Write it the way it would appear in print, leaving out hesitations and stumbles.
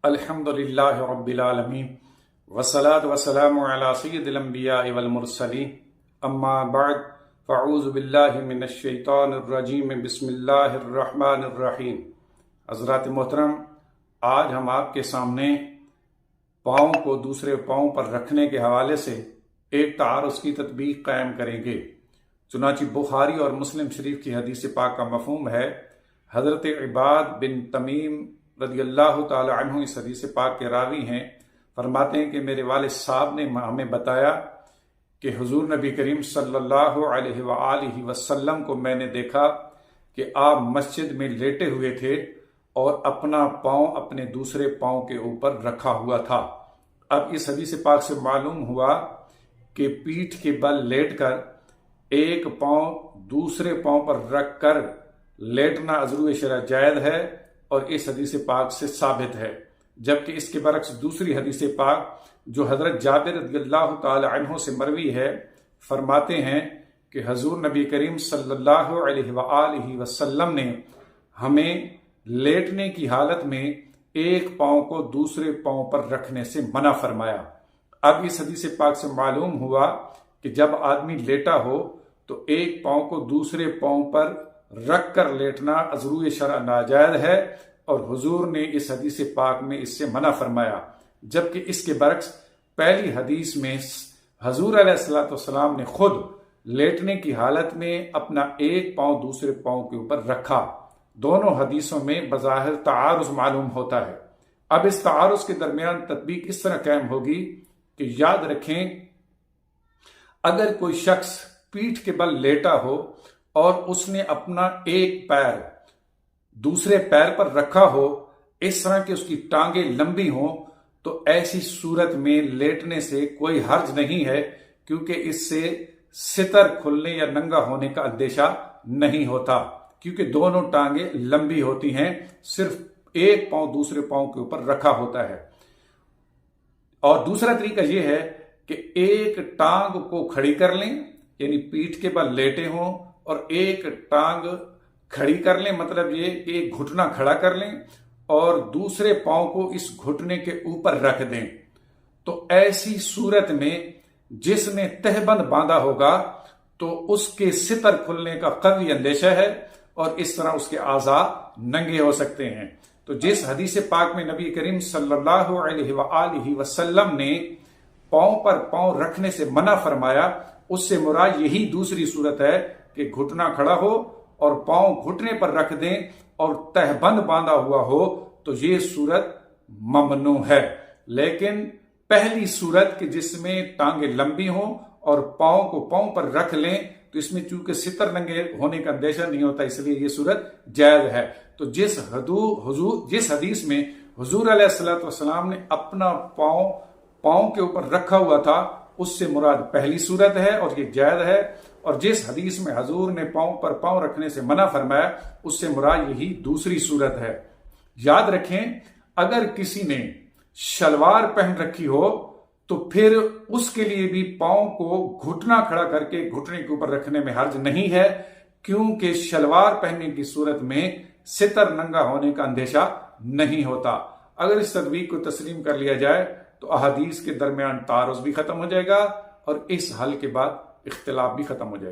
الحمدللہ رب العالمین والصلاة والسلام علی سید الانبیاء والمرسلین اما بعد فاعوذ باللہ من الشیطان الرجیم بسم اللہ الرحمن الرحیم۔ حضرات محترم، آج ہم آپ کے سامنے پاؤں کو دوسرے پاؤں پر رکھنے کے حوالے سے ایک تعارض کی تطبیق قائم کریں گے۔ چنانچہ بخاری اور مسلم شریف کی حدیث پاک کا مفہوم ہے، حضرت عباد بن تمیم رضی اللہ تعالی عنہ اس حدیث پاک کے راوی ہیں، فرماتے ہیں کہ میرے والد صاحب نے ہمیں بتایا کہ حضور نبی کریم صلی اللہ علیہ وآلہ وسلم کو میں نے دیکھا کہ آپ مسجد میں لیٹے ہوئے تھے اور اپنا پاؤں اپنے دوسرے پاؤں کے اوپر رکھا ہوا تھا۔ اب اس حدیث پاک سے معلوم ہوا کہ پیٹھ کے بل لیٹ کر ایک پاؤں دوسرے پاؤں پر رکھ کر لیٹنا عذرو شرع جائز ہے اور اس حدیث پاک سے ثابت ہے، جبکہ اس کے برعکس دوسری حدیث پاک جو حضرت جابر رضی اللہ تعالی عنہ سے مروی ہے، فرماتے ہیں کہ حضور نبی کریم صلی اللہ علیہ وآلہ وسلم نے ہمیں لیٹنے کی حالت میں ایک پاؤں کو دوسرے پاؤں پر رکھنے سے منع فرمایا۔ اب اس حدیث پاک سے معلوم ہوا کہ جب آدمی لیٹا ہو تو ایک پاؤں کو دوسرے پاؤں پر رکھ کر لیٹنا عذرو شرع ناجائز ہے اور حضور نے اس حدیث پاک میں اس سے منع فرمایا، جبکہ اس کے برعکس پہلی حدیث میں حضور علیہ السلام نے خود لیٹنے کی حالت میں اپنا ایک پاؤں دوسرے پاؤں کے اوپر رکھا۔ دونوں حدیثوں میں بظاہر تعارض معلوم ہوتا ہے۔ اب اس تعارض کے درمیان تطبیق اس طرح قائم ہوگی کہ یاد رکھیں، اگر کوئی شخص پیٹھ کے بل لیٹا ہو اور اس نے اپنا ایک پیر دوسرے پیر پر رکھا ہو، اس طرح کہ اس کی ٹانگیں لمبی ہوں، تو ایسی صورت میں لیٹنے سے کوئی حرج نہیں ہے، کیونکہ اس سے ستر کھلنے یا ننگا ہونے کا اندیشہ نہیں ہوتا، کیونکہ دونوں ٹانگیں لمبی ہوتی ہیں، صرف ایک پاؤں دوسرے پاؤں کے اوپر رکھا ہوتا ہے۔ اور دوسرا طریقہ یہ ہے کہ ایک ٹانگ کو کھڑی کر لیں، یعنی پیٹھ کے بل لیٹے ہوں اور ایک ٹانگ کھڑی کر لیں، مطلب یہ کہ ایک گھٹنا کھڑا کر لیں اور دوسرے پاؤں کو اس گھٹنے کے اوپر رکھ دیں۔ تو ایسی صورت میں جس نے تہبند باندھا ہوگا تو اس کے ستر کھلنے کا قوی اندیشہ ہے اور اس طرح اس کے اعضاء ننگے ہو سکتے ہیں۔ تو جس حدیث پاک میں نبی کریم صلی اللہ علیہ وآلہ وسلم نے پاؤں پر پاؤں رکھنے سے منع فرمایا، اس سے مراد یہی دوسری صورت ہے کہ گھٹنا کھڑا ہو اور پاؤں گھٹنے پر رکھ دیں اور تہبند باندھا ہوا ہو، تو یہ صورت ممنوع ہے۔ لیکن پہلی صورت کہ جس میں ٹانگیں لمبی ہوں اور پاؤں کو پاؤں پر رکھ لیں، تو اس میں چونکہ ستر ننگے ہونے کا اندیشہ نہیں ہوتا، اس لیے یہ صورت جائز ہے۔ تو جس حدیث میں حضور علیہ السلام نے اپنا پاؤں کے اوپر رکھا ہوا تھا، اس سے مراد پہلی صورت ہے اور یہ جائز ہے، اور جس حدیث میں حضور نے پاؤں پر پاؤں رکھنے سے منع فرمایا، اس سے مراد یہی دوسری صورت ہے۔ یاد رکھیں، اگر کسی نے شلوار پہن رکھی ہو تو پھر اس کے لیے بھی پاؤں کو گھٹنا کھڑا کر کے گھٹنے کے اوپر رکھنے میں حرج نہیں ہے، کیونکہ شلوار پہننے کی صورت میں ستر ننگا ہونے کا اندیشہ نہیں ہوتا۔ اگر اس تطبیق کو تسلیم کر لیا جائے تو احادیث کے درمیان تعارض بھی ختم ہو جائے گا اور اس حل کے بعد اختلاف بھی ختم ہو جائے گا۔